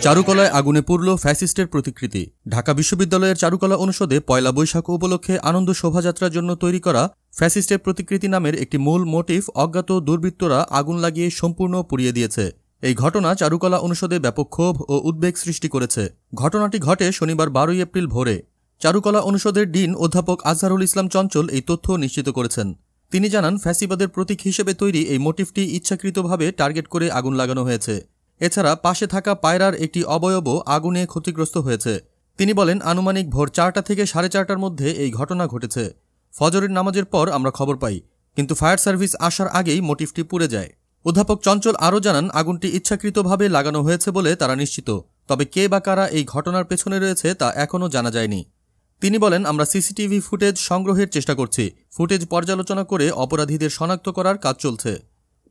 চারুকলায় আগুনে পুড়ল ফ্যাসিস্টের প্রতিকৃতি। ঢাকা বিশ্ববিদ্যালয়ের চারুকলা অনুষদে পয়লা বৈশাখ উপলক্ষে আনন্দ শোভাযাত্রার জন্য তৈরি করা ফ্যাসিস্টের প্রতিকৃতি নামের একটি মূল মোটিফ অজ্ঞাত দুর্বৃত্তরা আগুন লাগিয়ে সম্পূর্ণ পুড়িয়ে দিয়েছে। এই ঘটনা চারুকলা অনুষদে ব্যাপক ক্ষোভ ও উদ্বেগ সৃষ্টি করেছে। ঘটনাটি ঘটে শনিবার 12 এপ্রিল ভোরে। চারুকলা অনুষদের ডিন অধ্যাপক আজহারুল ইসলাম চঞ্চল এই তথ্য নিশ্চিত করেছেন। তিনি জানান, ফ্যাসিবাদের প্রতীক হিসেবে তৈরি এই মোটিফটি ইচ্ছাকৃতভাবে টার্গেট করে আগুন লাগানো হয়েছে। এছাড়া পাশে থাকা পায়রার একটি অবয়বও আগুনে ক্ষতিগ্রস্ত হয়েছে। তিনি বলেন, আনুমানিক ভোর 4টা থেকে 4:30টার মধ্যে এই ঘটনা ঘটেছে। ফজরের নামাজের পর আমরা খবর পাই, কিন্তু ফায়ার সার্ভিস আসার আগেই মোটিফটি পুড়ে যায়। অধ্যাপক চঞ্চল আরও জানান, আগুনটি ইচ্ছাকৃতভাবে লাগানো হয়েছে বলে তারা নিশ্চিত, তবে কে বা কারা এই ঘটনার পেছনে রয়েছে তা এখনও জানা যায়নি। তিনি বলেন, আমরা সিসিটিভি ফুটেজ সংগ্রহের চেষ্টা করছি। ফুটেজ পর্যালোচনা করে অপরাধীদের শনাক্ত করার কাজ চলছে।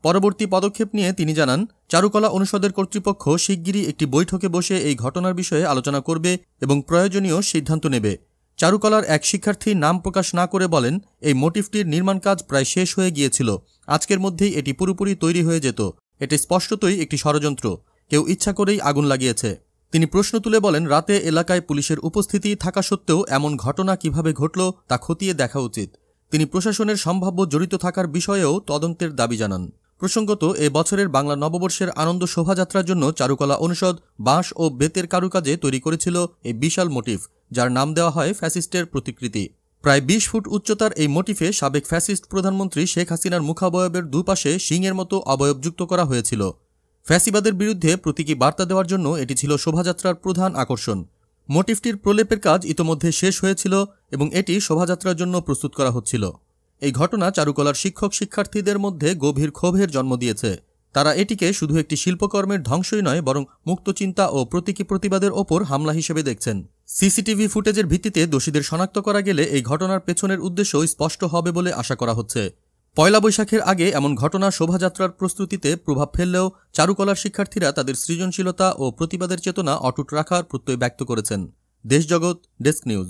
পরবর্তী পদক্ষেপ নিয়ে তিনি জানান, চারুকলা অনুষদের কর্তৃপক্ষ শিগগিরই একটি বৈঠকে বসে এই ঘটনার বিষয়ে আলোচনা করবে এবং প্রয়োজনীয় সিদ্ধান্ত নেবে। চারুকলার এক শিক্ষার্থী নাম প্রকাশ না করে বলেন, এই মোটিফটির নির্মাণ কাজ প্রায় শেষ হয়ে গিয়েছিল। আজকের মধ্যেই এটি পুরোপুরি তৈরি হয়ে যেত। এটি স্পষ্টতই একটি ষড়যন্ত্র। কেউ ইচ্ছা করেই আগুন লাগিয়েছে। তিনি প্রশ্ন তুলে বলেন, রাতে এলাকায় পুলিশের উপস্থিতি থাকা সত্ত্বেও এমন ঘটনা কিভাবে ঘটল তা খতিয়ে দেখা উচিত। তিনি প্রশাসনের সম্ভাব্য জড়িত থাকার বিষয়েও তদন্তের দাবি জানান। প্রসঙ্গত, এ বছরের বাংলা নববর্ষের আনন্দ শোভাযাত্রার জন্য চারুকলা অনুষদ বাঁশ ও বেতের কারুকাজে তৈরি করেছিল এই বিশাল মোটিফ, যার নাম দেওয়া হয় ফ্যাসিস্টের প্রতিকৃতি। প্রায় 20 ফুট উচ্চতার এই মোটিফে সাবেক ফ্যাসিস্ট প্রধানমন্ত্রী শেখ হাসিনার মুখাবয়বের দুপাশে শিংয়ের মতো অবয়ব যুক্ত করা হয়েছিল। ফ্যাসিবাদের বিরুদ্ধে প্রতীকী বার্তা দেওয়ার জন্য এটি ছিল শোভাযাত্রার প্রধান আকর্ষণ। মোটিফটির প্রলেপের কাজ ইতোমধ্যে শেষ হয়েছিল এবং এটি শোভাযাত্রার জন্য প্রস্তুত করা হচ্ছিল। এই ঘটনা চারুকলার শিক্ষক শিক্ষার্থীদের মধ্যে গভীর ক্ষোভের জন্ম দিয়েছে। তারা এটিকে শুধু একটি শিল্পকর্মের ধ্বংসই নয়, বরং মুক্ত চিন্তা ও প্রতীকী প্রতিবাদের ওপর হামলা হিসেবে দেখছেন। সিসিটিভি ফুটেজের ভিত্তিতে দোষীদের শনাক্ত করা গেলে এই ঘটনার পেছনের উদ্দেশ্য স্পষ্ট হবে বলে আশা করা হচ্ছে। পয়লা বৈশাখের আগে এমন ঘটনা শোভাযাত্রার প্রস্তুতিতে প্রভাব ফেললেও চারুকলার শিক্ষার্থীরা তাদের সৃজনশীলতা ও প্রতিবাদের চেতনা অটুট রাখার প্রত্যয় ব্যক্ত করেছেন। দেশজগৎ ডেস্ক নিউজ।